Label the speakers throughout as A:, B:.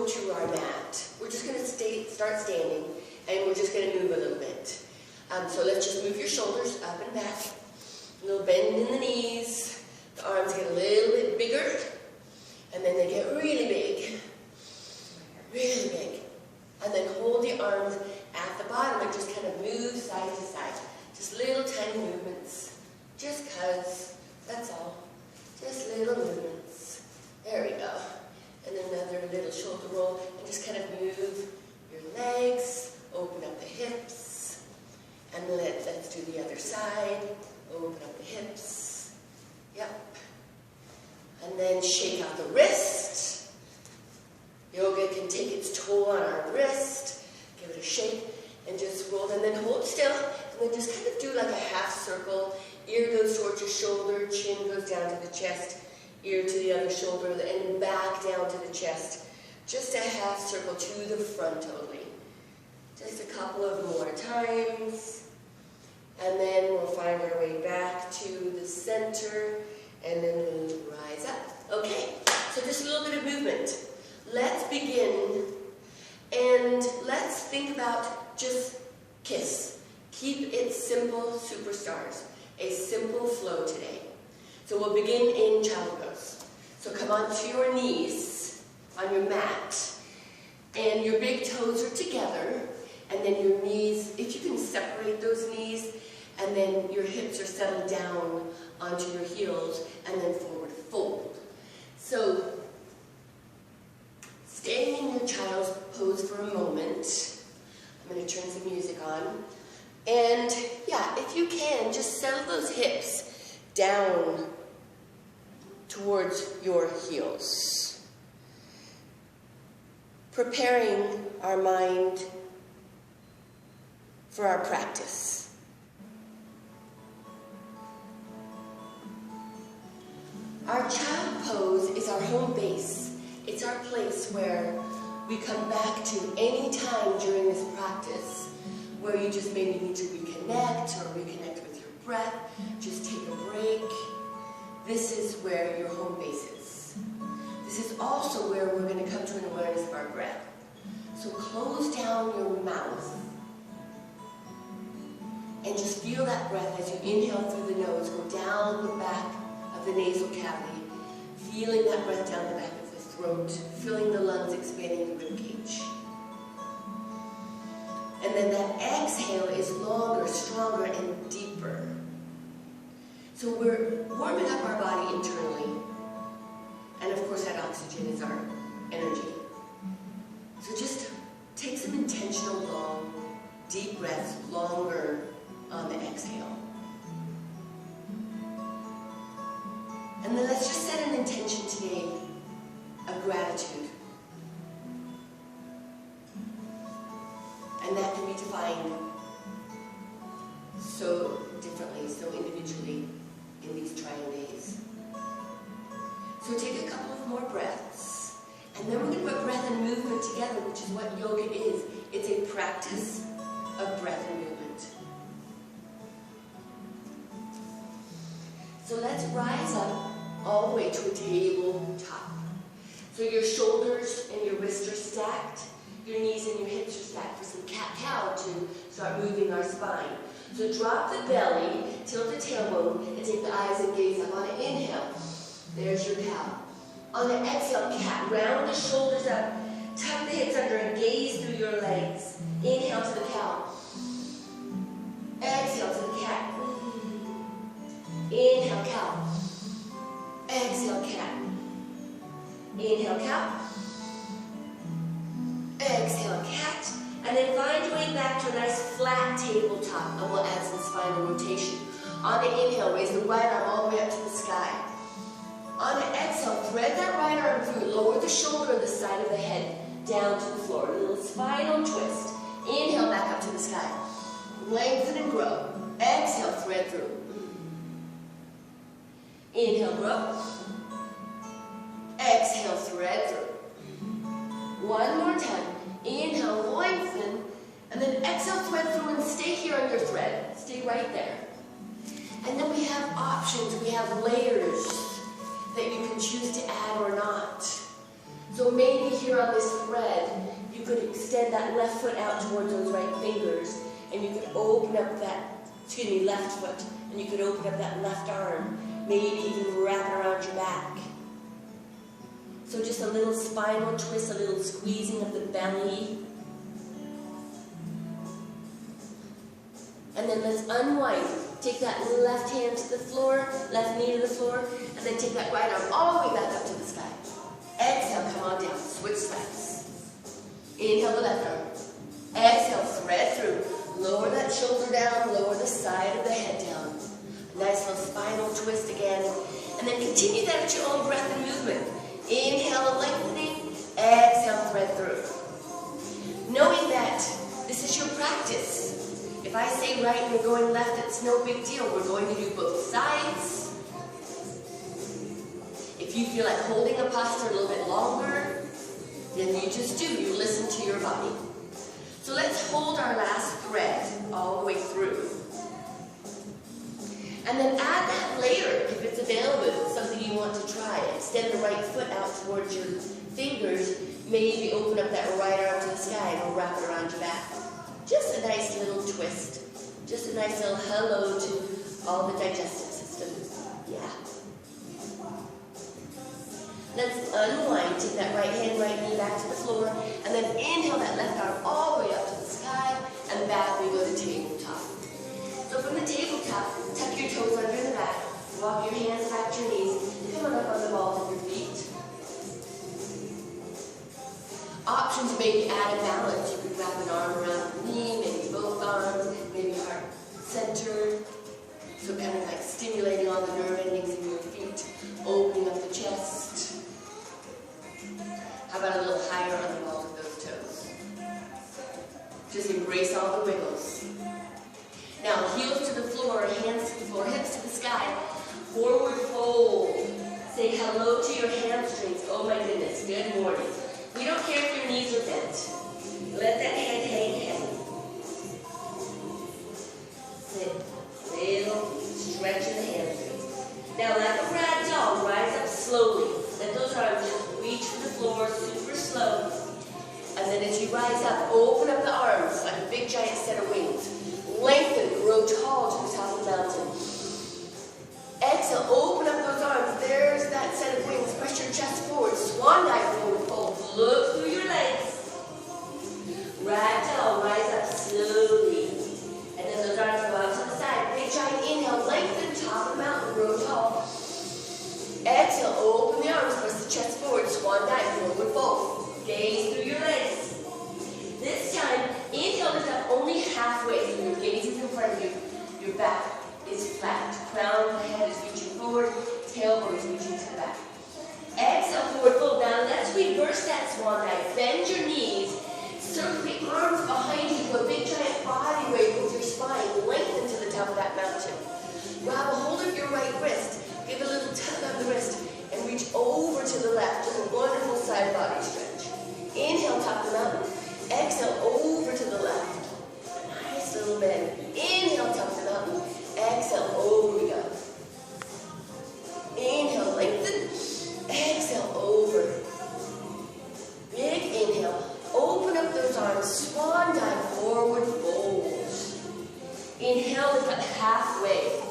A: to our mat. We're just going to start standing, and we're just going to move a little bit. So let's just move your shoulders up and back. A little bend in the knees. The arms get a little bit bigger, and then they get really big. Really big. And then hold the arms at the bottom and just kind of move side to side. Just little tiny movements. Just because, that's all. Just little movements. There we go. And another little shoulder roll, and just kind of move your legs, open up the hips, and let's do the other side. Open up the hips. Yep. And then shake out the wrist. Yoga can take its toll on our wrist. Give it a shake and just roll, and then hold still, and then just kind of do like a half circle. Ear goes towards your shoulder, chin goes down to the chest, ear to the other shoulder, and back down to the chest. Just a half circle to the front only. Just a couple of more times. And then we'll find our way back to the center, and then we'll rise up. Okay, so just a little bit of movement. Let's begin, and let's think about just KISS. Keep it simple, superstars. A simple flow today. So we'll begin in child pose. So come onto your knees on your mat, and your big toes are together, and then your knees, if you can separate those knees, and then your hips are settled down onto your heels, and then forward fold. So staying in your child's pose for a moment. I'm going to turn some music on. And yeah, if you can, just settle those hips down towards your heels. Preparing our mind for our practice. Our child pose is our home base. It's our place where we come back to any time during this practice where you just maybe need to reconnect or reconnect with your breath. Just take a break. This is where your home base is. This is also where we're going to come to an awareness of our breath. So close down your mouth and just feel that breath as you inhale through the nose, go down the back of the nasal cavity, feeling that breath down the back of the throat, filling the lungs, expanding the ribcage. And then that exhale is longer, stronger, and deeper. So we're warming up our body internally. And of course that oxygen is our energy. So just take some intentional long, deep breaths, longer on the exhale. And then let's just set an intention today of gratitude. And that can be defined so differently, so individually in these trying days. So take a couple of more breaths, and then we're going to put breath and movement together, which is what yoga is. It's a practice of breath and movement. So let's rise up all the way to a tabletop. So your shoulders and your wrists are stacked. Your knees and your hips are stacked for some cat-cow to start moving our spine. So drop the belly, tilt the tailbone, and take the eyes and gaze up. On an inhale, there's your cow. On an exhale, cat, round the shoulders up, tuck the hips under and gaze through your legs. Inhale to the cow. Exhale to the cat. Inhale, cow. Exhale, cat. Inhale, cow. Exhale, cat. And then find your way back to a nice flat tabletop, and we'll add some spinal rotation. On the inhale, raise the right arm all the way up to the sky. On the exhale, thread that right arm through, lower the shoulder and the side of the head down to the floor. A little spinal twist. Inhale, back up to the sky. Lengthen and grow. Exhale, thread through. Inhale, grow. Exhale, thread through. One more time. Inhale, lengthen, and then exhale, thread through, and stay here on your thread. Stay right there. And then we have options. We have layers that you can choose to add or not. So maybe here on this thread, you could extend that left foot out towards those right fingers, and you could open up that, left foot, and you could open up that left arm, maybe even wrap it around your back. So just a little spinal twist, a little squeezing of the belly. And then let's unwind. Take that left hand to the floor, left knee to the floor, and then take that right arm all the way back up to the sky. Exhale, come on down, switch sides. Inhale the left arm. Exhale, thread through. Lower that shoulder down, lower the side of the head down. Nice little spinal twist again. And then continue that at your own breath and movement. Inhale, lengthening. Exhale, thread through. Knowing that this is your practice. If I say right and you're going left, it's no big deal. We're going to do both sides. If you feel like holding a posture a little bit longer, then you just do. You listen to your body. So let's hold our last thread all the way through. And then add that later, if it's available, if it's something you want to try. Extend the right foot out towards your fingers. Maybe open up that right arm to the sky and we'll wrap it around your back. Just a nice little twist. Just a nice little hello to all the digestive system. Yeah. Let's unwind. Take that right hand, right knee back to the floor. And then inhale that left arm all the way up to the sky. And back we go to tabletop. So from the tabletop, tuck your toes under the back. Walk your hands back to your knees. Come on up on the balls of your feet. Options maybe add a balance. You could wrap an arm around the knee, maybe both arms, maybe heart centered. So kind of like stimulating all the nerve endings in your feet, opening up the chest. How about a little higher on the balls of those toes? Just embrace all the wiggles. Now heels to the floor, hands to the floor, hips to the sky. Forward fold. Say hello to your hamstrings. Oh my goodness, good morning. We don't care if your knees are bent. Let that head hang heavy. Sit. Little stretch in the hamstrings. Now like a rag doll, rise up slowly. Let those arms just reach for the floor, super slow. And then as you rise up, open up the arms like a big giant set of wings. Lengthen, grow tall to the top of the mountain. Exhale, open up those arms. There's that set of wings. Press your chest forward. Swan dive forward fold. Look through your legs. Ragdoll, rise up slowly. And then those arms go out to the side. Big giant inhale, lengthen, top of the mountain, grow tall. Exhale, open the arms, press the chest forward, swan dive, forward fold. Gaze through your legs. This time, inhale lift up only halfway, so you're gazing in front of you. Your back is flat. Crown of the head is reaching forward, tailbone is reaching to the back. Exhale, forward fold. Now let's reverse that swan dive. Bend your knees. Circle the arms behind you. Do a big giant body wave with your spine. Lengthen to the top of that mountain. Grab a hold of your right wrist. Give a little tug on the wrist. And reach over to the left. Just a wonderful side body stretch. Inhale, top of the mountain. Exhale, over to the left. Nice little bend. Inhale, top of the mountain. Exhale, over we go. Inhale, lengthen. Exhale, over. Big inhale. Open up those arms. Swan dive, forward fold. Inhale, lift up halfway.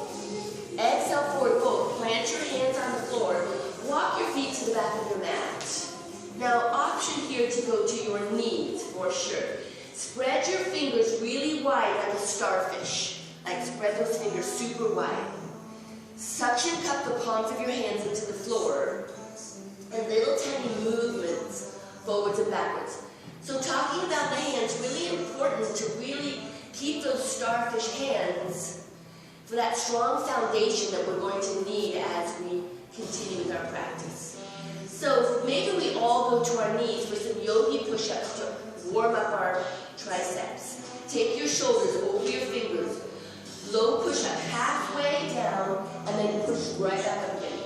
A: Exhale, forward fold. Plant your hands on the floor. Walk your feet to the back of your mat. Now, option here to go to your knees for sure. Spread your fingers really wide like a starfish. Like spread those fingers super wide. Suction cup the palms of your hands into the floor. And little tiny movements forwards and backwards. So talking about the hands, really important to really keep those starfish hands for that strong foundation that we're going to need as we continue with our practice. So maybe we all go to our knees with some yogi push-ups to warm up our triceps. Take your shoulders over your fingers. Low push-up halfway down and then push right back up again.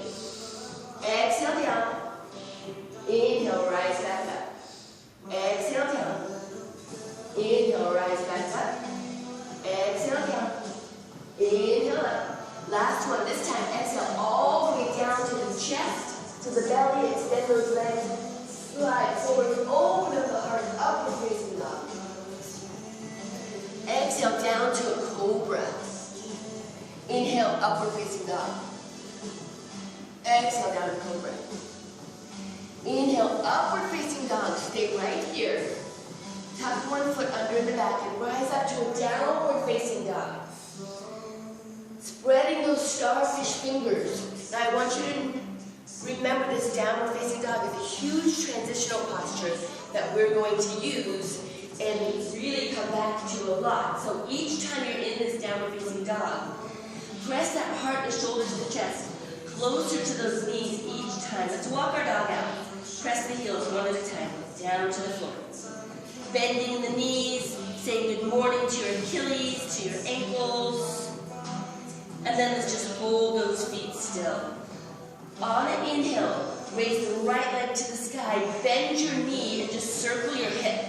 A: Exhale down. Inhale, rise back up. Exhale down. Inhale, rise back up. Exhale down. Inhale up. Last one. This time, exhale all the way down to the chest, to the belly. Extend those legs. Slide upward facing dog. Exhale, down to cobra. Inhale, upward facing dog. Stay right here. Tuck one foot under the back and rise up to a downward facing dog. Spreading those starfish fingers. Now I want you to remember this downward facing dog is a huge transitional posture that we're going to use and really come back to a lot. So each time you're in this downward facing dog, press that heart and the shoulders to the chest, closer to those knees each time. Let's walk our dog out. Press the heels one at a time, down to the floor. Bending the knees, saying good morning to your Achilles, to your ankles. And then let's just hold those feet still. On an inhale, raise the right leg to the sky, bend your knee and just circle your hip.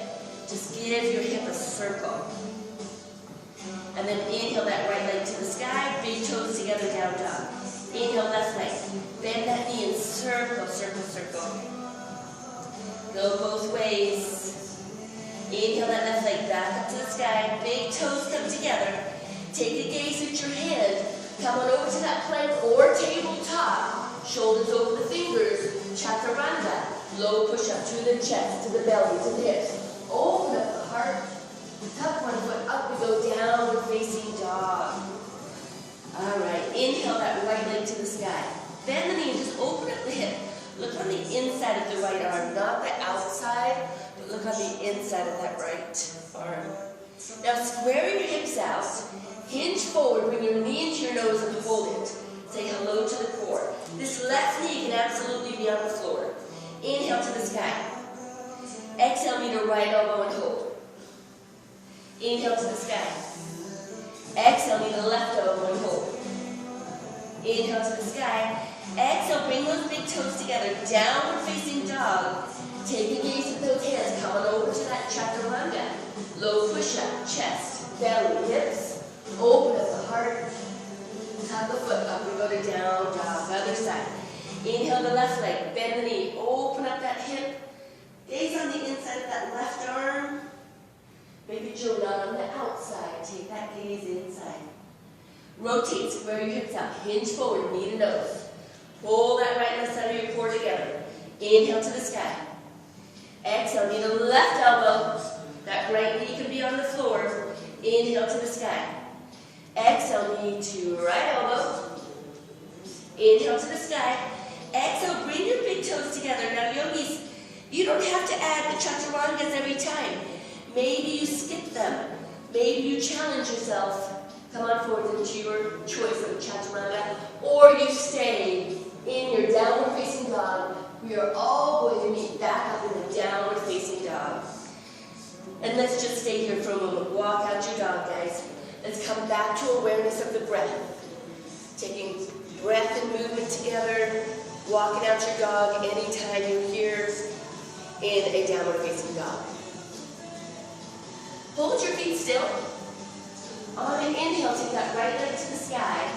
A: Just give your hip a circle. And then inhale that right leg to the sky, big toes together, down dog. Inhale left leg, bend that knee and circle, circle, circle. Go both ways. Inhale that left leg back up to the sky, big toes come together. Take a gaze at your hand. Come on over to that plank or tabletop. Shoulders over the fingers. Chaturanga. Low push up to the chest, to the belly, to the hips. Open up the heart. Tuck one foot up. We go downward facing dog. All right. Inhale that right leg to the sky. Bend the knee and just open up the hip. Look on the inside of the right arm, not the outside, but look on the inside of that right arm. Now square your hips out. Hinge forward, bring your knee into your nose and hold it. Say hello to the core. This left knee can absolutely be on the floor. Inhale to the sky. Exhale, meet a right elbow and hold. Inhale to the sky. Exhale, meet a left elbow and hold. Inhale to the sky. Exhale, bring those big toes together. Downward facing dog. Take a gaze at those hands. Come on over to that chaturanga. Low push up, chest, belly, hips. Open up the heart. Tuck the foot up. We go to down dog. Other side. Inhale the left leg. Bend the knee. Open up that hip. Gaze on the inside of that left arm. Maybe Joe not on the outside. Take that gaze inside. Rotate. Square your hips out. Hinge forward. Knee to nose. Pull that right and center of your core together. Inhale to the sky. Exhale. Knee to the left elbow. That right knee can be on the floor. Inhale to the sky. Exhale, knee to right elbow. Inhale to the sky. Exhale, bring your big toes together. Now, yogis, you don't have to add the chaturangas every time. Maybe you skip them. Maybe you challenge yourself. Come on forward into your choice of chaturanga. Or you stay in your downward facing dog. We are all going to meet back up in the downward facing dog. And let's just stay here for a moment. Walk out your dog, guys. Let's come back to awareness of the breath. Taking breath and movement together. Walking out your dog anytime you're here in a downward facing dog. Hold your feet still. On an inhale, take that right leg to the sky.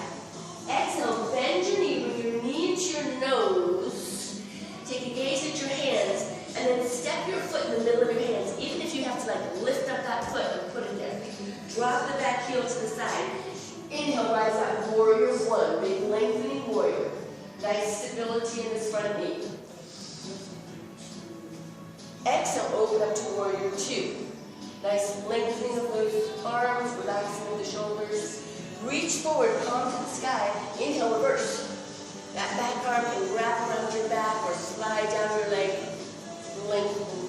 A: Exhale, bend your knee, bring your knee into your nose. Take a gaze at your hands, and then step your foot in the middle of your hands. Even if you have to lift up that foot and put it there. Drop the back heel to the side. Inhale, rise up, warrior one, big lengthening warrior. Nice stability in this front knee. Exhale, open up to warrior two. Nice lengthening of those arms, relaxing the shoulders. Reach forward, palm to the sky. Inhale, reverse. That back arm can wrap around your back or slide down your leg. Lengthen.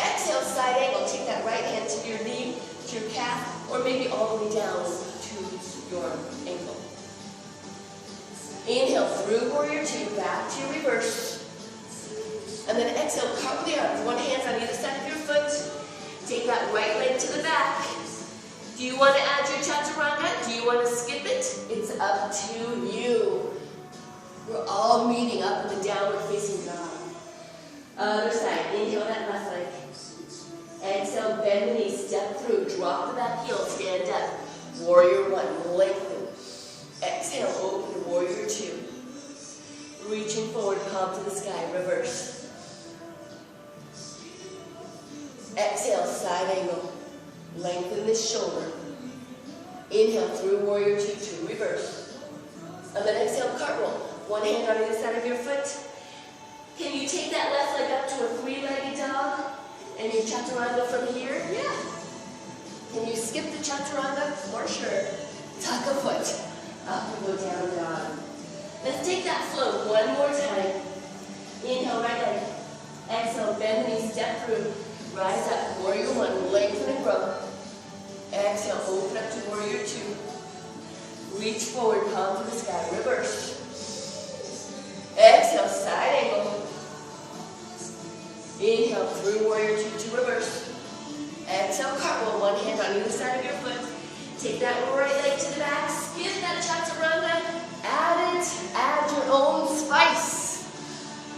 A: Exhale, side angle. Take that right hand to your knee, to your calf, or maybe all the way down to your ankle. Inhale through warrior two, back to reverse. And then exhale, cartwheel the arms. One hand on either side of your foot. Take that right leg to the back. Do you want to add your chaturanga? Do you want to skip it? It's up to you. We're all meeting up in the downward facing dog. Other side. Inhale that left leg. Exhale, bend the knee, step through, drop the back heel, stand up. Warrior one, lengthen. Exhale, open, warrior two. Reaching forward, palm to the sky, reverse. Exhale, side angle. Lengthen this shoulder. Inhale through warrior two to reverse. And then exhale, cartwheel. One hand on either side of your foot. Can you take that left leg up to a three-legged dog? And you chaturanga from here? Yeah. Can you skip the chaturanga? For sure. Tuck a foot. Up and go down, dog. Let's take that flow one more time. Inhale, right leg. Exhale, bend the knees, step through. Rise up, warrior one, lengthen and grow. Exhale, open up to warrior two. Reach forward, palm to the sky, reverse. Exhale, side angle. Inhale, through warrior two to reverse. Exhale, cartwheel, one hand on either side of your foot. Take that right leg to the back, skip that chaturanga. Add it, add your own spice.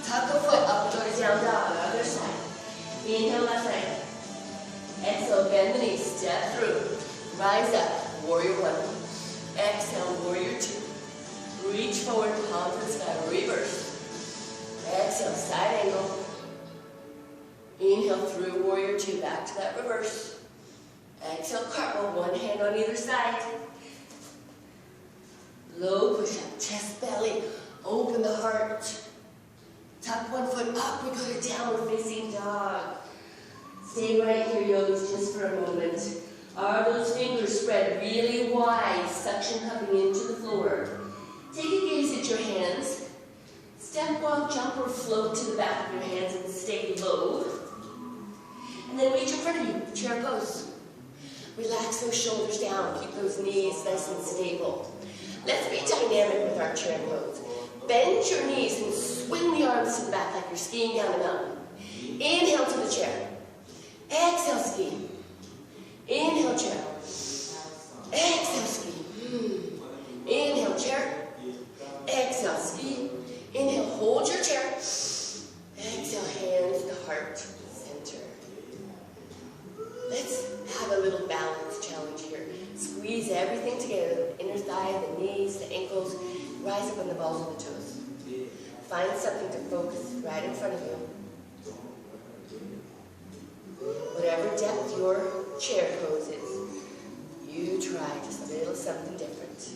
A: Tuck a foot up and go to down dog, other side. Inhale, left leg. Exhale, bend the knees, step through. Rise up, warrior one. Exhale, warrior two. Reach forward, palm to the sky, reverse. Exhale, side angle. Inhale, through warrior two, back to that reverse. Exhale, cartwheel, one hand on either side. Low push-up, chest, belly, open the heart. Tuck one foot up, we go to downward facing dog. Stay right here, yogis, just for a moment. Are those fingers spread really wide, suction cupping into the floor? Take a gaze at your hands. Step, walk, jump, or float to the back of your hands and stay low. And then reach in front of you, chair pose. Relax those shoulders down, keep those knees nice and stable. Let's be dynamic with our chair pose. Bend your knees and swing the arms to the back like you're skiing down a mountain. Inhale to the chair. Exhale, ski. Inhale, chair. Exhale, ski. Inhale, chair. Exhale, ski. Inhale, hold your chair. Exhale, hands to heart, center. Let's have a little balance challenge here. Squeeze everything together, the inner thigh, the knees, the ankles. Rise up on the balls of the toes. Find something to focus right in front of you. Whatever depth your chair pose is, you try just a little something different.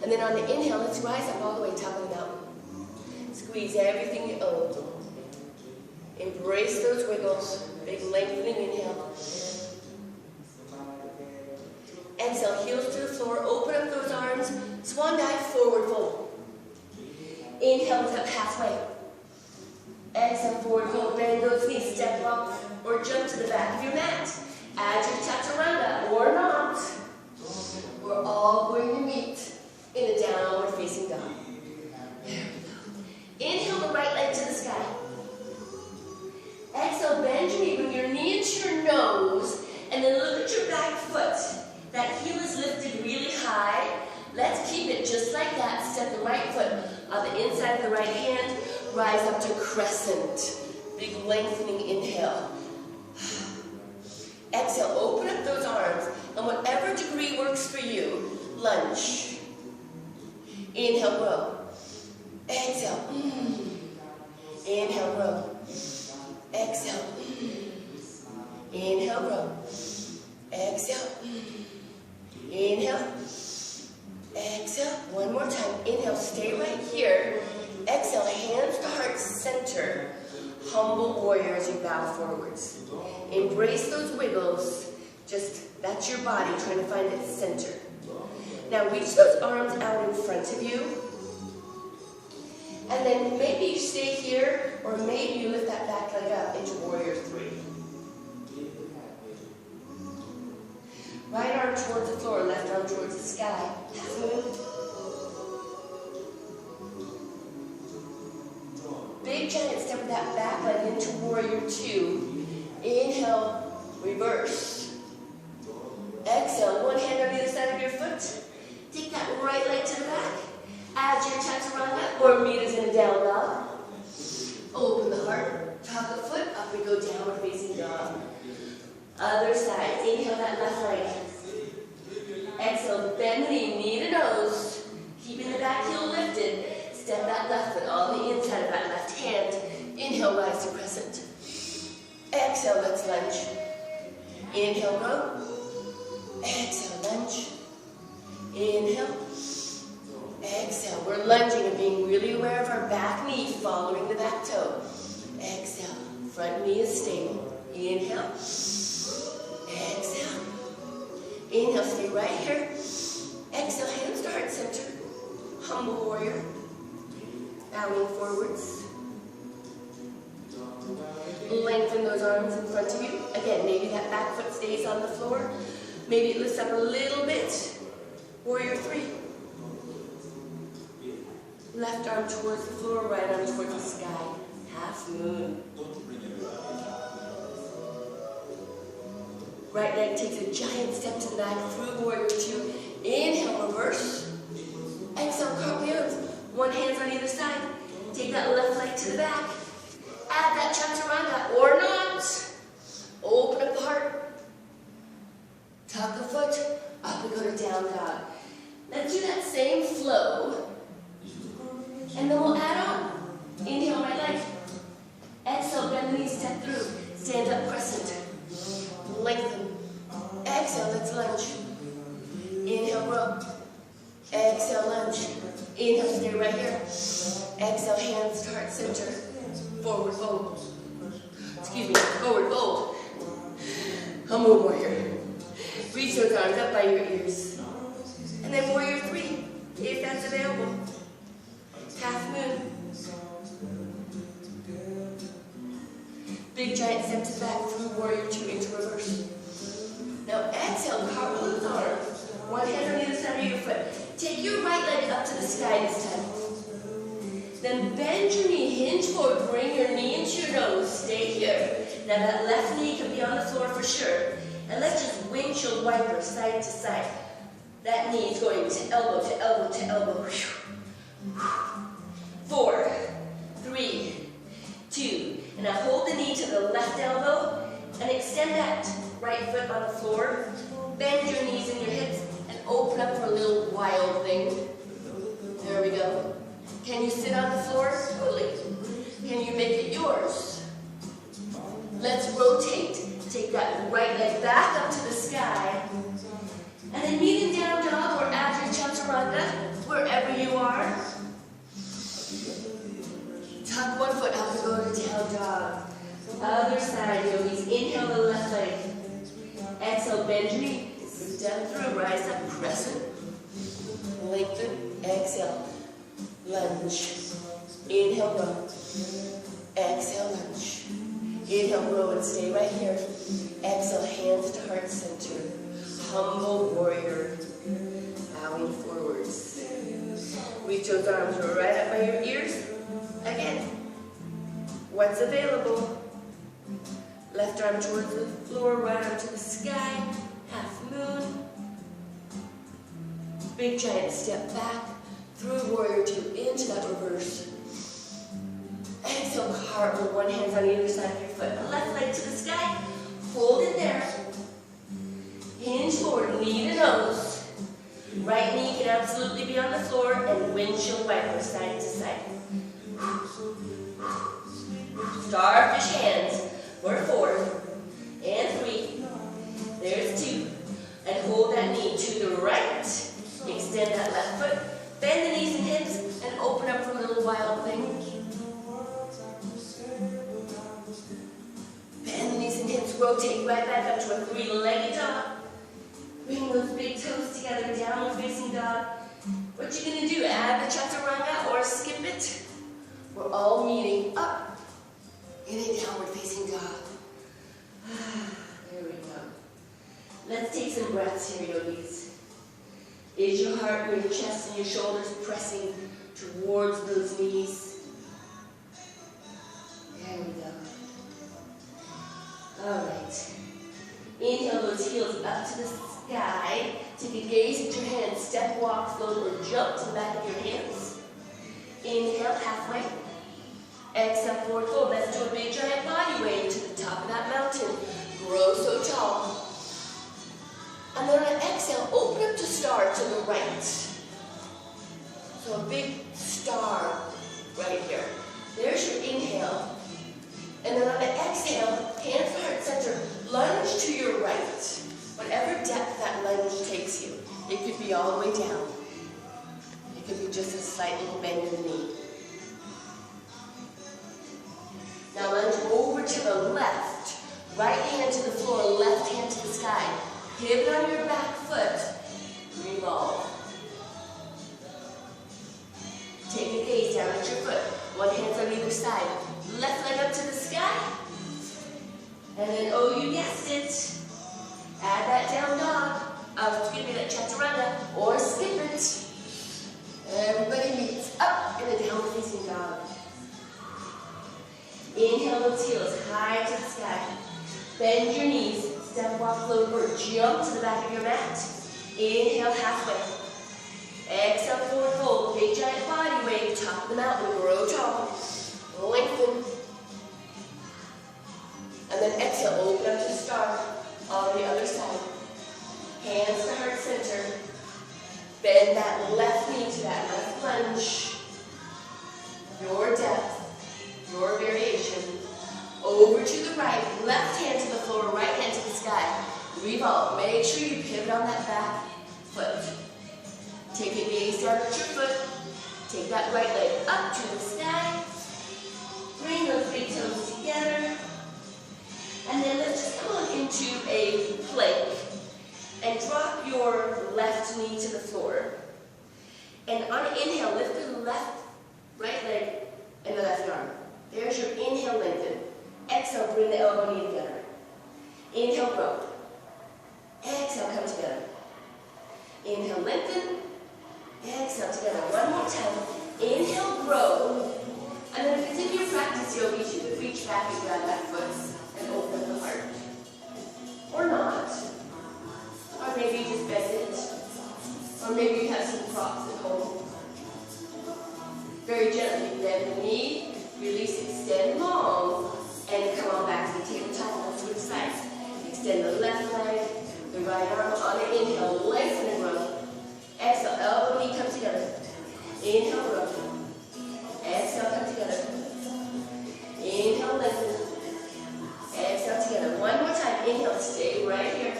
A: And then on the inhale, let's rise up all the way top of the mountain. Squeeze everything you own. Embrace those wiggles. Big lengthening inhale. Exhale, heels to the floor. Open up those arms. Swan dive, forward fold. Inhale, lift up halfway. Exhale, forward fold. Bend those knees. Step up or jump to the back of your mat. Add your chaturanga or not. We're all going to meet in a downward facing dog. There we go. Inhale the right leg to the sky. Exhale, bend your knee, bring your knee into your nose, and then look at your back foot. That heel is lifted really high. Let's keep it just like that. Step the right foot on the inside of the right hand. Rise up to crescent. Big lengthening inhale. Exhale, open up those arms, and whatever degree works for you, lunge. Inhale, row. Exhale. Inhale, row. Exhale. Inhale, row. Exhale. Inhale. Exhale. One more time. Inhale, stay right here. Exhale, hands to heart center. Humble warrior as you bow forwards. Embrace those wiggles. Just, that's your body trying to find its center. Now reach those arms out in front of you. And then maybe you stay here, or maybe you lift that back leg up into warrior three. Right arm towards the floor, left arm towards the sky. Half moon. Big giant step with that back leg into warrior two. Inhale, reverse. Exhale, one hand on either side of your foot. Take that right leg to the back. Add your chaturanga or meet us in a down dog. Open the heart, tuck a foot, up we go, downward facing dog. Other side, inhale that left leg. Exhale, bend the knee to nose. Keeping the back heel lifted. Step that left foot on the inside of that left hand. Inhale, rise to crescent. Exhale, let's lunge. Inhale, row. Exhale, lunge. Inhale. Exhale, we're lunging and being really aware of our back knee following the back toe. Exhale, front knee is stable. Inhale. Exhale. Inhale, stay right here. Exhale, hands to heart center. Humble warrior. Bowing forwards. Lengthen those arms in front of you. Again, maybe that back foot stays on the floor. Maybe it lifts up a little bit. Warrior 3. Left arm towards the floor, right arm towards the sky. Half moon. Right leg takes a giant step to the back through warrior 2. Inhale, reverse. Exhale, cartwheels. One hand's on either side. Take that left leg to the back. Add that chaturanga or not. Open up the heart. Tuck the foot. Up we go to down dog. Let's do that same flow. And then we'll add on. Inhale, right leg. Exhale, bend the knees, step through. Stand up, crescent. Lengthen. Exhale, let's lunge. Inhale, row. Exhale, lunge. Inhale, stay right here. Exhale, hands to heart center. Forward fold. Excuse me, forward fold. Humble warrior. Reach those arms up by your ears. And then warrior 3, if that's available. Half moon. Big giant step to the back through warrior 2 into reverse. Now exhale, cartwheel those arms. One hand on either side of your foot. Take your right leg up to the sky this time. Then bend your knee, hinge forward, bring your knee into your nose. Stay here. Now that left knee can be on the floor for sure. And let's just windshield wiper side to side. That knee is going to elbow to elbow to elbow. 4, 3, 2. And now hold the knee to the left elbow and extend that right foot on the floor. Bend your knees and your hips and open up for a little wild thing. There we go. Can you sit on the floor? Totally. Can you make it yours? Let's rotate. Take that right leg back up to the sky. And then meet in down dog or after chaturanga, wherever you are. Tuck one foot up and go to down dog. Other side, yogis. Inhale the left leg. Exhale, bend your knee. Step through, rise up, crescent. Lengthen. Exhale. Lunge. Inhale, row. Exhale, lunge. Inhale, row and stay right here. Exhale, hands to heart center. Humble warrior. Bowing forwards. Reach those arms right up by your ears. Again. What's available? Left arm towards the floor, right arm to the sky. Half moon. Big giant step back. Through warrior 2 into that reverse. Exhale, cartwheel, one hand's on either side of your foot. Left leg to the sky. Hold it there. Hinge forward, knee to nose. Right knee can absolutely be on the floor and windshield wiper side to side. Starfish hands for 4 and 3. There's 2. And hold that knee to the right. Extend that left foot. Bend the knees and hips and open up for a little wild thing. Bend the knees and hips, rotate right back up to a 3-legged dog. Bring those big toes together, downward facing dog. What you gonna do? Add the chaturanga or skip it? We're all meeting up in a downward facing dog. There we go. Let's take some breaths here, yogis. Is your heart where your chest and your shoulders pressing towards those knees? There we go. All right. Inhale those heels up to the sky. Take a gaze at your hands. Step, walk, float, or jump to the back of your hands. Inhale, halfway. Exhale, forward fold. Let's do a big giant body wave to the top of that mountain. Grow so tall. And then on exhale, open up to star to the right. So a big star right here. There's your inhale. And then on the exhale, hands to heart center, lunge to your right. Whatever depth that lunge takes you. It could be all the way down. It could be just a slight little bend in the knee. Now lunge over to the left. Right hand to the floor, left hand to the sky. Pivot on your back foot. Revolve. Take a gaze down at your foot. One hand's on either side. Left leg up to the sky. And then, oh, you guessed it. Add that down dog. Excuse me, that chaturanga. Or skip it. Everybody meets up in a downward facing dog. Inhale those heels high to the sky. Bend your knees. Step, walk, float, or jump to the back of your mat. Inhale halfway. Exhale, forward fold. Big giant body wave. Top of the mountain. Grow tall. Lengthen. And then exhale. Open up to the star. On the other side. Hands to heart center. Bend that left knee to that left lunge. Your depth. Your variation. Over to the right. Left hand to the floor. Right hand to the sky. Revolve. Make sure you pivot on that back foot. Take a gaze down at your foot. Take that right leg up to the sky. Bring those big toes together. And then let's just come on into a plank. And drop your left knee to the floor. And on an inhale, lift the right leg and the left arm. There's your inhale, lengthen. Exhale, bring the elbow knee together. Inhale, grow. Exhale, come together. Inhale, lengthen. Exhale, together. One more time. Inhale, grow. And then if it's in your practice, yogis, you could reach back and grab that foot and open up the heart. Or not. Or maybe you just bend it. Or maybe you have some props at home. Very gently bend the knee, release, extend long, and come on back to the tabletop. Let's switch sides. Extend the left leg, the right arm on the inhale, lengthen and grow. Exhale, elbow, knee come together. Inhale, grow. Exhale, come together. Inhale, lengthen. Exhale, together. One more time. Inhale, stay right here.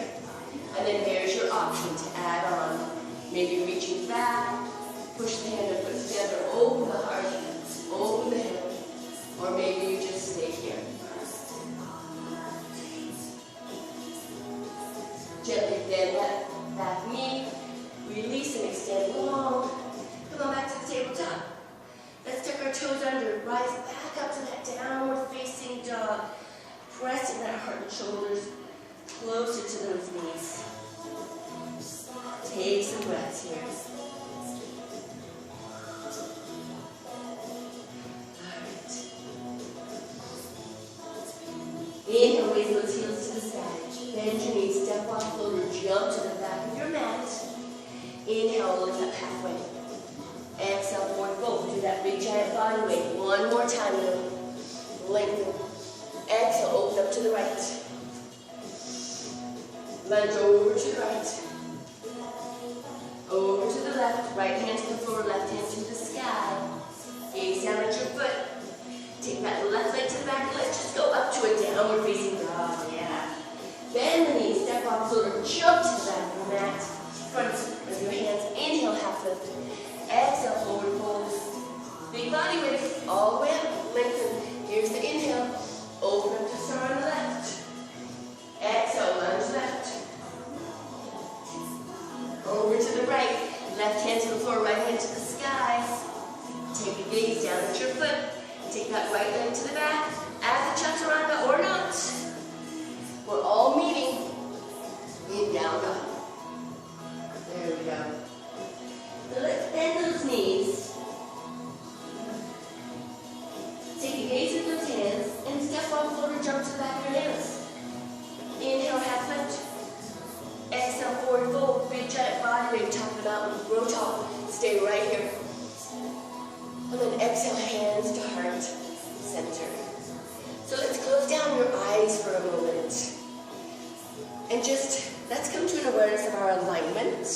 A: And then there's your option to add on. Maybe reaching back, push the hand and foot together, open the heart, open the hip. Or maybe you just stay here. Gently bend that back knee, release and extend long. Come on back to the tabletop. Let's tuck our toes under, rise back up to that downward facing dog, pressing that heart and shoulders closer to those knees. Take some breaths here. Alright. Inhale, raise those heels to the side. Bend your knees, step, walk, float, or jump to the back of your mat. Inhale, lift up halfway. Exhale, forward fold. Do that big giant body weight. One more time now. Lengthen. Exhale, open up to the right. Lunge over to the right. Over to the left. Right hand to the floor, left hand to the sky. Gaze down at your foot. Take that left leg to the back. Let's just go up to a downward facing dog. Yeah. Bend the knees, step off, float, or jump to the back of the mat. Front of your hands. Inhale, half lift. Exhale, forward fold. Big body weight. All the way up. Lengthen. Here's the inhale. Open up to start on the left. Exhale, lunge left. Over to the right. Left hand to the floor, right hand to the sky. Take a gaze down at your foot. Take that right leg to the back. Add the chaturanga or not. We're all meeting in down dog. There we go. So let's bend those knees. Take a gaze at those hands and step on forward, jump to the back of your hands. Inhale, half lift. Exhale, forward fold. Big giant body wave, top of the mountain. Grow tall. Stay right here. And then exhale, hands to heart center. So let's close down your eyes for a moment. And just, let's come to an awareness of our alignment.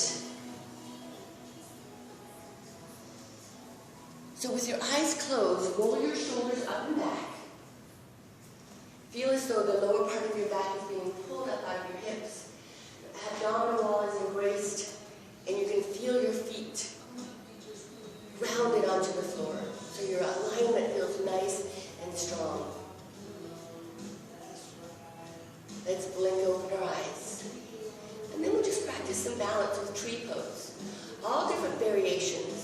A: So with your eyes closed, roll your shoulders up and back. Feel as though the lower part of your back is being pulled up out of your hips. Your abdominal wall is embraced, and you can feel your feet Let's blink open our eyes. And then we'll just practice some balance with tree pose. All different variations.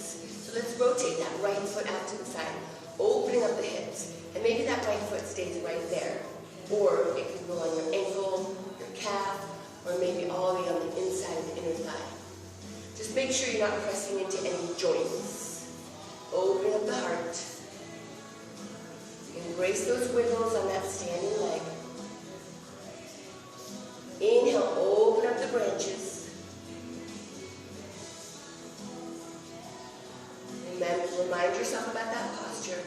A: So let's rotate that right foot out to the side, opening up the hips. And maybe that right foot stays right there. Or it can go on your ankle, your calf, or maybe all the way on the inside of the inner thigh. Just make sure you're not pressing into any joints. Open up the heart. Embrace those wiggles on that standing leg. Inhale, open up the branches. Remind yourself about that posture.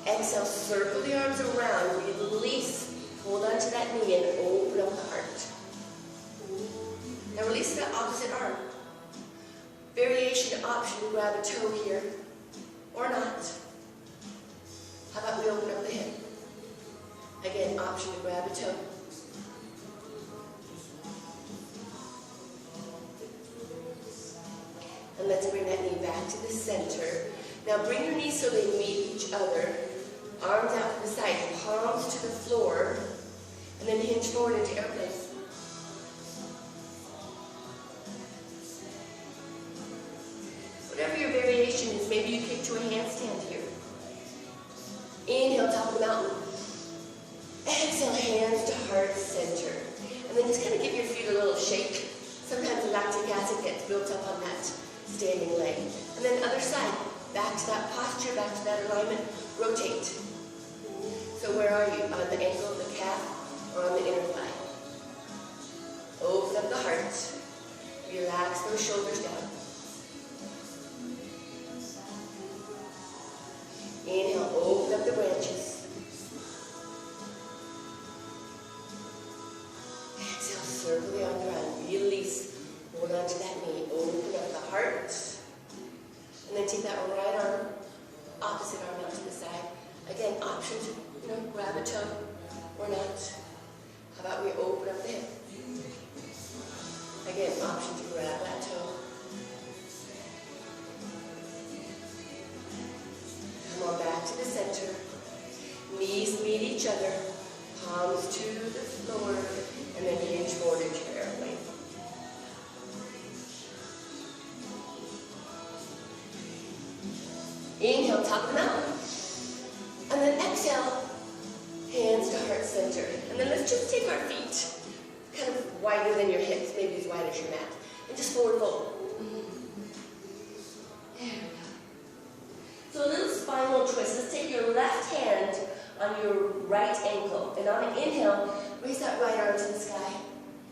A: Exhale, circle the arms around, release. Hold on to that knee and open up the heart. Now release that opposite arm. Variation option, grab a toe here, or not. How about we open up the hip? Again, option to grab a toe. And let's bring that knee back to the center. Now bring your knees so they meet each other. Arms out to the side, palms to the floor, and then hinge forward into airplane. Whatever your variation is, maybe you kick to a handstand here. Inhale, top of the mountain. Exhale, hands to heart center. And then just kind of give your feet a little shake. Sometimes the lactic acid gets built up on that standing leg. And then other side, back to that posture, back to that alignment, rotate. So where are you? On the ankle, the calf, or on the inner thigh? Open up the heart. Relax those shoulders down. Inhale, open up the branches. Exhale, circle the arms around. Release. Hold on to that knee. Open up the heart. And then take that right arm, opposite arm out to the side. Again, option to grab a toe or not. How about we open up the hip? Again, option to grab that toe. Come on back to the center. Knees meet each other. Palms to the floor. And then hinge forward into your airplane. Inhale, top of the mountain. And then exhale, hands to heart center. And then let's just take our feet kind of wider than your hips, maybe as wide as your mat. And just forward fold. There we go. So a little spinal twist. Let's take your left hand on your right ankle. And on an inhale, raise that right arm to the sky.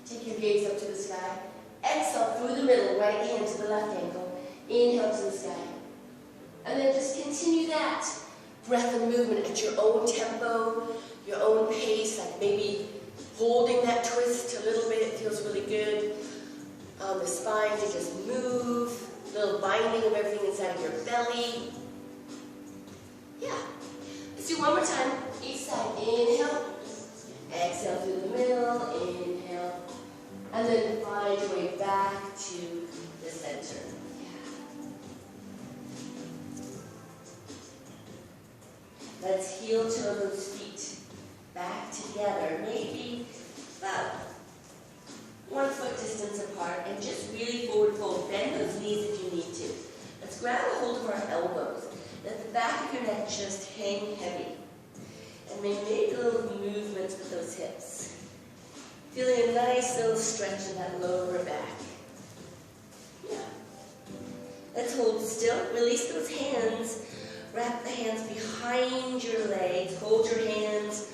A: Take your gaze up to the sky. Exhale through the middle, right hand to the left ankle. Inhale to the sky. And then just continue that breath and movement at your own tempo, your own pace, like maybe holding that twist a little bit. It feels really good. The spine to just move, a little binding of everything inside of your belly. Yeah. Let's do one more time. Each side. Inhale. Exhale through the middle. Inhale. And then find your way back to the center. Let's heel toe those feet back together, maybe about 1 foot distance apart, and just really forward fold. Bend those knees if you need to. Let's grab a hold of our elbows. Let the back of your neck just hang heavy. And maybe make little movements with those hips. Feeling a nice little stretch in that lower back. Yeah. Let's hold still. Release those hands. Wrap the hands behind your legs. Hold your hands.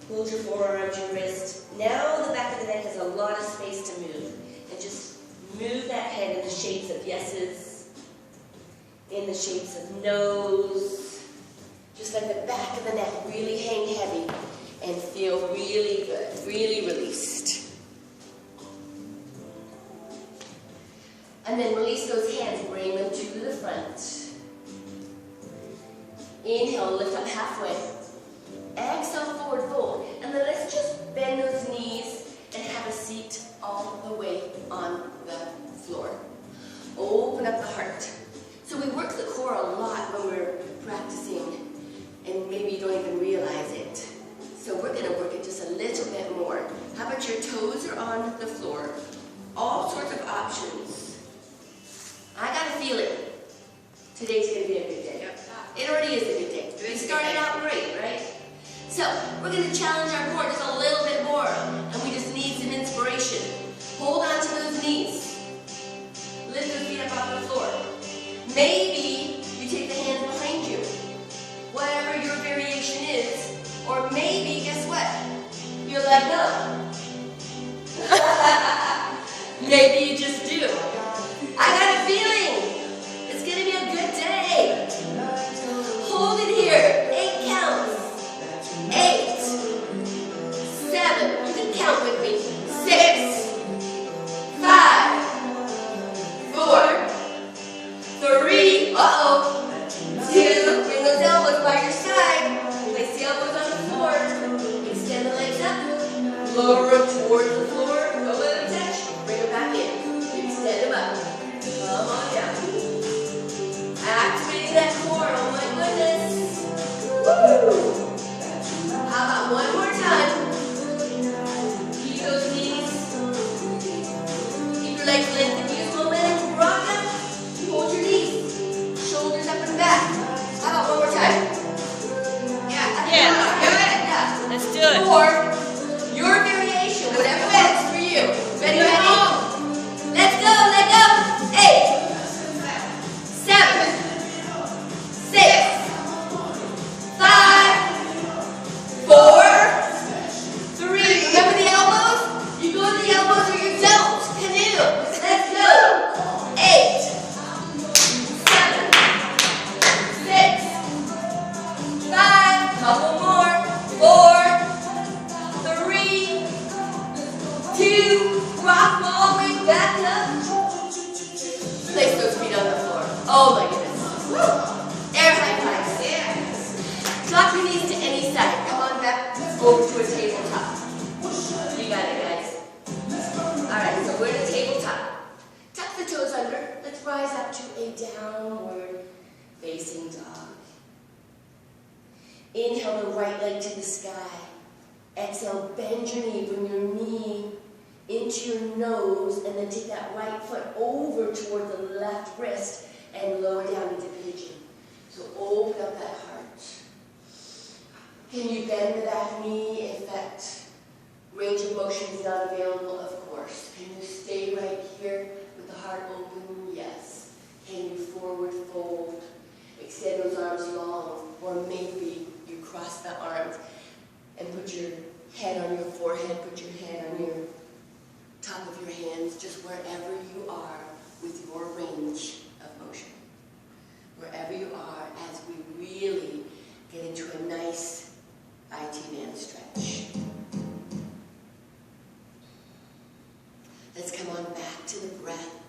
A: Hold your forearms, your wrist. Now the back of the neck has a lot of space to move. And just move that head in the shapes of yeses, in the shapes of no's. Just let the back of the neck really hang heavy and feel really good, really released. And then release those hands, bring them to the front. Inhale, lift up halfway. Exhale, forward fold. And then let's just bend those knees and have a seat all the way on the floor. Open up the heart. So we work the core a lot when we're practicing, and maybe you don't even realize it. So we're going to work it just a little bit more. How about on the floor. All sorts of options. I got a feeling today's going to be a good day. It already is a good day. We started out great, right? So, we're going to challenge our core just a little bit more, and we just need some inspiration. Hold on to those knees. Lift those feet up off the floor. Maybe you take the hands behind you, whatever your variation is, or maybe, guess what? You let go. Maybe you just do. I got a feeling it's going to be a good day. Hold it here. 8 counts. 8, 7, you can count with me. 6, 5, 4, 3, 2, bring those elbows by your side. Place the elbows on the floor. Extend the legs up. Lower them towards the floor. Don't let them touch. Bring them back in. Extend them up. Come on down. Activating that core. Oh my goodness. Woo! How about one more time? Keep those knees. Keep your legs lifted. Use momentum. Rock up. Hold your knees. Shoulders up and back. How about one more time? Yeah. Yeah.
B: Let's do it.
A: 4. Your variation. Whatever works for you. Ready? Let's go. Let go. 8. 7. 6. 5. 4, 3. Remember the elbows? You go to the elbows or you don't. Canoe. Let's go. 8, 7, 6, 5. Couple more. 4, 3, 2. Rock them all the way back up. Place those feet on the floor. Oh my goodness. Woo. Air high fives. Yeah. Drop your knees to any side. Come on back over to a tabletop. You got it, guys. Alright, so we're in a tabletop. Tuck the toes under. Let's rise up to a downward facing dog. Inhale the right leg to the sky. Exhale, bend your knee. Bring your knee into your nose, and then take that right foot over toward the left wrist and lower down into pigeon. So open up that heart. Can you bend the back knee if that range of motion is not available? Of course. Can you stay right here with the heart open? Yes. Can you forward fold? Extend those arms long, or maybe you cross the arms and put your head on your forehead, put your head on your top of your hands, just wherever you are with your range of motion. Wherever you are, as we really get into a nice IT band stretch. Let's come on back to the breath.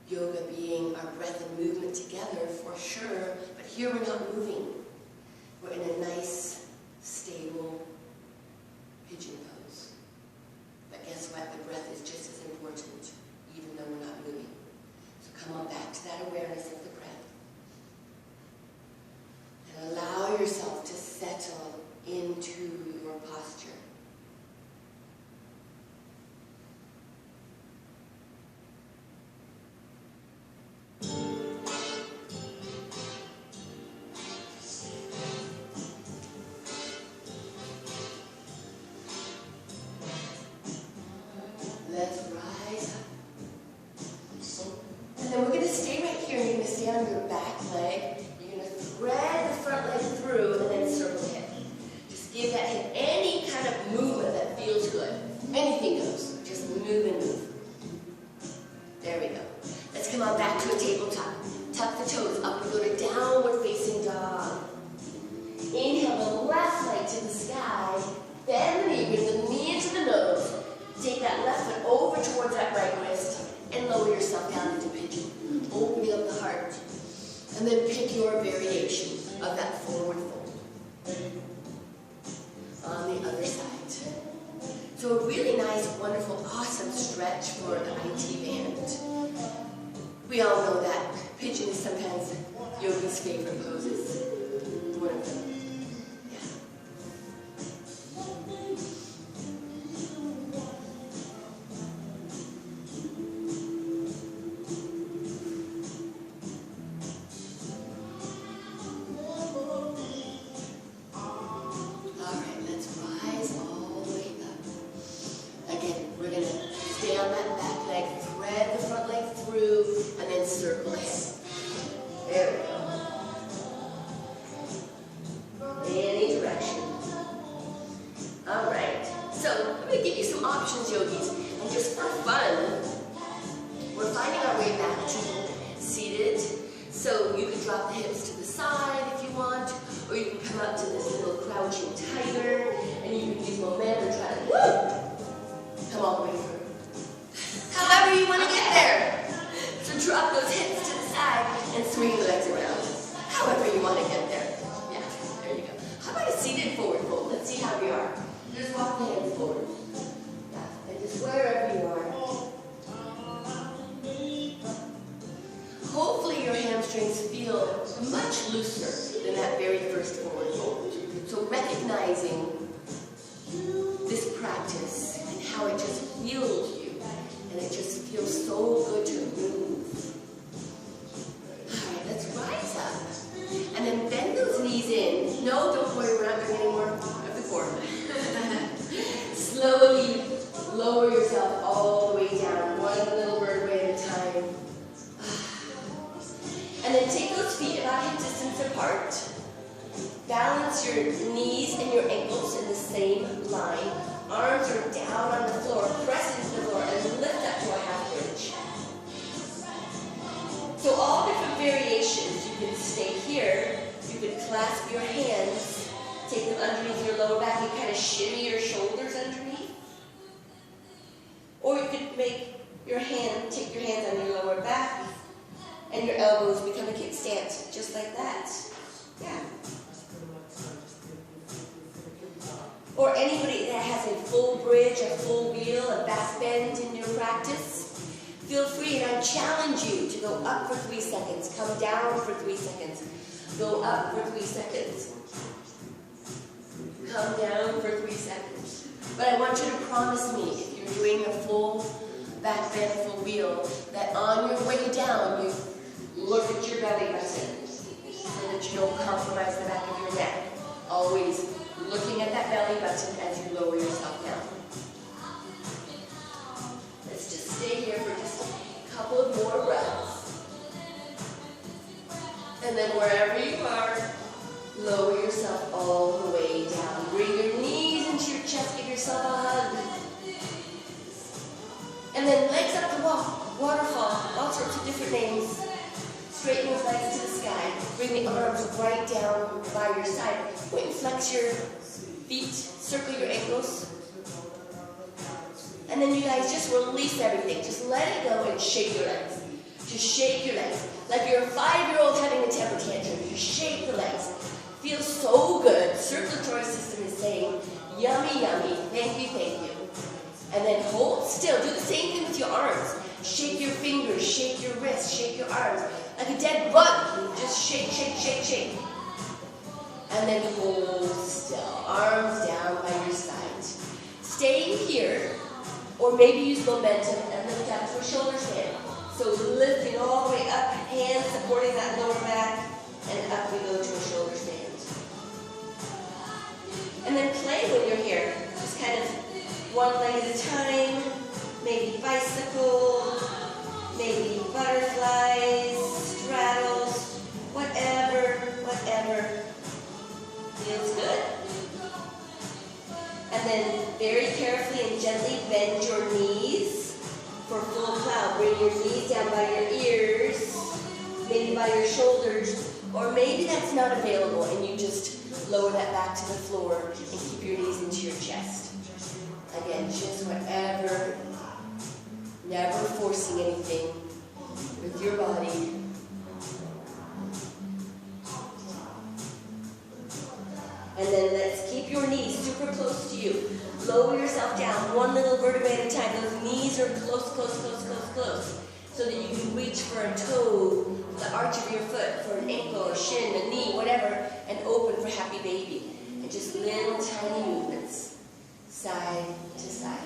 A: Yoga being our breath and movement together for sure, but here we're not moving. We're in a nice, stable pigeon pose. But guess what? The breath is just as important, even though we're not moving. So come on back to that awareness of the breath. And allow yourself to settle into your posture. Let's rise up. And then we're going to stay right here. You're going to stay on your back leg. You're going to thread the front leg through and then circle hip. Just give that hip any kind of movement that feels good. Anything goes. Just move and move. There we go. Let's come on back to a tabletop. Tuck the toes up and go to downward facing dog. Inhale the left leg to the sky. Bend the knee. Bring the knee into the nose. Take that left foot over towards that right wrist and lower yourself down into pigeon, opening up the heart. And then pick your variation of that forward fold. On the other side. So a really nice, wonderful, awesome stretch for the IT band. We all know that pigeon is sometimes Yogi's favorite poses. One of them. Yeah. I'm going to give you some options, yogis. And just for fun, we're finding our way back to seated. So you can drop the hips to the side if you want, or you can come up to this little crouching tiger, and you can use momentum and try to come all the way through. However you want to get there. So drop those hips to the side and swing the legs around. However you want to get there. Yeah, there you go. How about a seated forward fold? Let's see how we are. Just walk the hands forward. Yeah, and just wherever you are. Hopefully your hamstrings feel much looser than that very first forward fold. So recognizing this practice and how it just heals you, and it just feels so good to move. Alright, let's rise up. And then bend those knees in. No, don't worry, we're not doing any more of the core. Slowly lower yourself all the way down, one little vertebrae at a time. And then take those feet about hip distance apart. Balance your knees and your ankles in the same line. Arms are down on the floor. Press into the floor and lift up to a half bridge. So all different variations. You can stay here. You can clasp your hands. Take them underneath your lower back and kind of shimmy your shoulders underneath. Or you could make your hand, take your hands on your lower back, and your elbows become a kickstand, just like that. Yeah. Or anybody that has a full bridge, a full wheel, a back bend in your practice, feel free, and I challenge you to go up for 3 seconds, come down for 3 seconds, go up for 3 seconds, come down for 3 seconds. But I want you to promise me, if you're doing a full back bend, full wheel, that on your way down, you look at your belly button so that you don't compromise the back of your neck. Always looking at that belly button as you lower yourself down. Let's just stay here for just a couple of more breaths. And then wherever you are, lower yourself all the way down. Bring your knees into your chest, give yourself a hug. And then legs up to walk, waterfall, all sorts of different names. Straighten those legs to the sky. Bring the arms right down by your side. Point and flex your feet. Circle your ankles. And then you guys just release everything. Just let it go and shake your legs. Just shake your legs. Like you're a 5-year-old having a temper tantrum. Just shake the legs. Feels so good. Circulatory system is saying, yummy, yummy. Thank you, thank you. And then hold still. Do the same thing with your arms. Shake your fingers, shake your wrists, shake your arms. Like a dead bug. Just shake, shake, shake, shake. And then hold still. Arms down by your side. Stay here, or maybe use momentum and lift up to a shoulder stand. So lifting all the way up, hands supporting that lower back, and up we go to a shoulder stand. And then play when you're here. Just kind of one leg at a time, maybe bicycle, maybe butterflies, straddles, whatever feels good. And then very carefully and gently bend your knees for full cloud. Bring your knees down by your ears, maybe by your shoulders, or maybe that's not available and you just lower that back to the floor and keep your knees into your chest. Again, just whatever, never forcing anything with your body. And then let's keep your knees super close to you. Lower yourself down, one little vertebrae at a time. Those knees are close, close, close, close, close. So that you can reach for a toe, the arch of your foot, for an ankle, a shin, a knee, whatever, and open for happy baby. And just little tiny movements, side to side.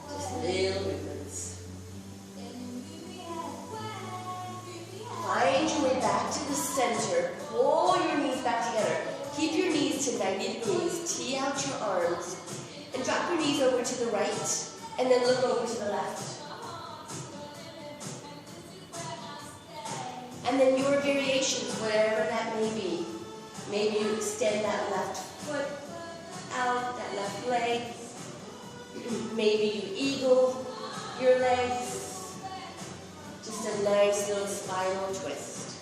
A: Just little movements. Find your way back to the center. Pull your knees back together. Keep your knees to 90 degrees. Tee out your arms. And drop your knees over to the right. And then look over to the left. And then your variations, whatever that may be. Maybe you extend that left foot out, that left leg. Maybe you eagle your legs. Just a nice little spinal twist.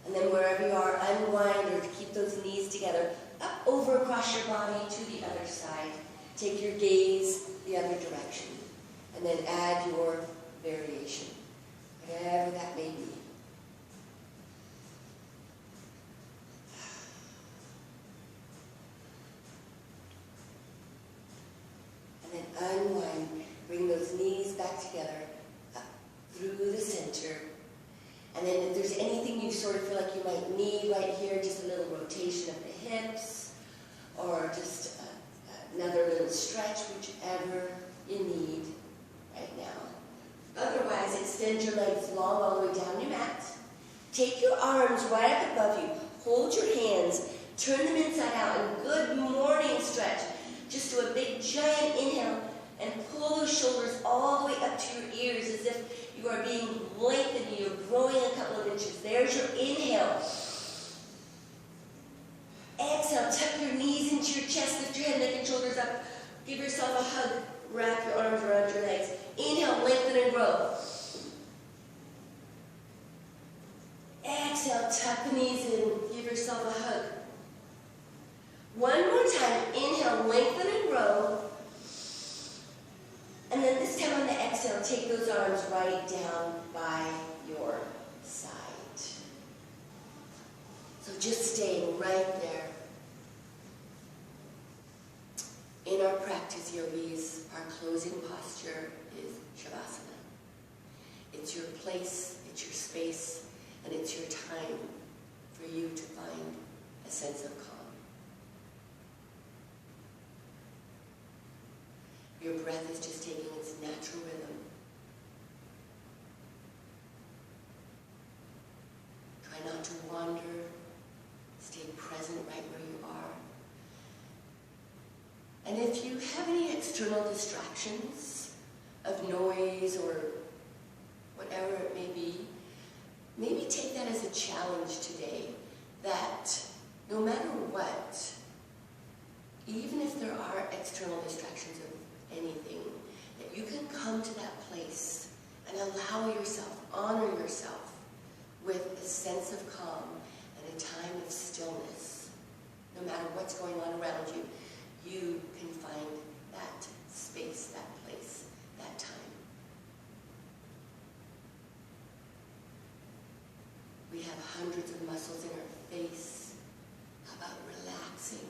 A: And then wherever you are, unwind or keep those knees together. Up, over, across your body to the other side. Take your gaze the other direction. And then add your variation, whatever that may be. And then unwind. Bring those knees back together, up through the center. And then if there's anything you sort of feel like you might need right here, just a little rotation of the hips, or just another little stretch, whichever you need right now. Otherwise, extend your legs long all the way down your mat. Take your arms right up above you. Hold your hands. Turn them inside out. And good morning stretch. Just do a big giant inhale and pull those shoulders all the way up to your ears as if you are being lengthened. You're growing a couple of inches. There's your inhale. Exhale. Tuck your knees into your chest. Lift your head, neck, and shoulders up. Give yourself a hug. Wrap your arms around your legs. Inhale, lengthen and grow. Exhale, tuck the knees in. Give yourself a hug. One more time. Inhale, lengthen and grow. And then this time on the exhale, take those arms right down by your side. So just staying right there. In our practice, yogis, our closing posture is Shavasana. It's your place, it's your space, and it's your time for you to find a sense of calm. Your breath is just taking its natural rhythm. Try not to wander. Stay present right where you are. And if you have any external distractions of noise or whatever it may be, maybe take that as a challenge today, that no matter what, even if there are external distractions of anything, that you can come to that place and allow yourself, honor yourself with a sense of calm and a time of stillness. No matter what's going on around you, you can find that space, that place, that time. We have hundreds of muscles in our face. How about relaxing?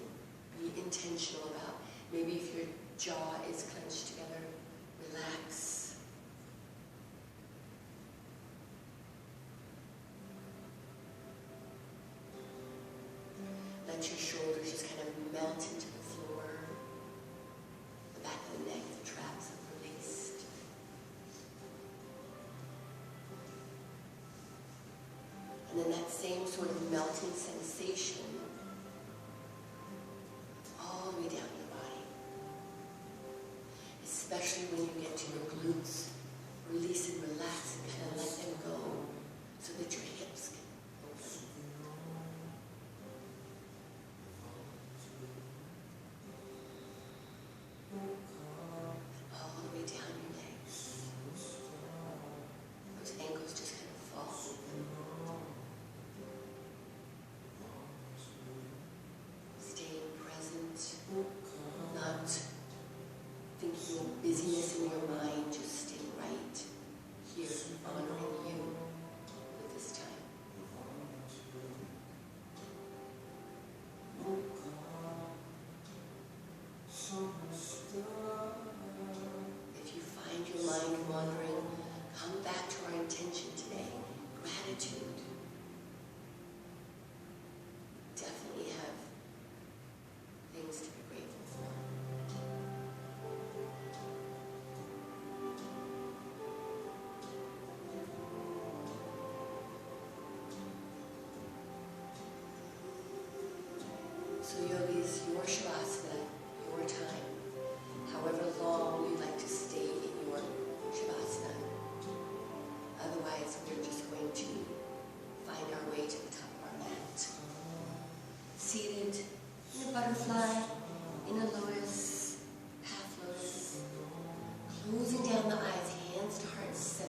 A: Be intentional about, maybe if your jaw is clenched together, relax. Let your shoulders just kind of melt into the floor. The back of the neck, the traps are released. And then that same sort of melting sensation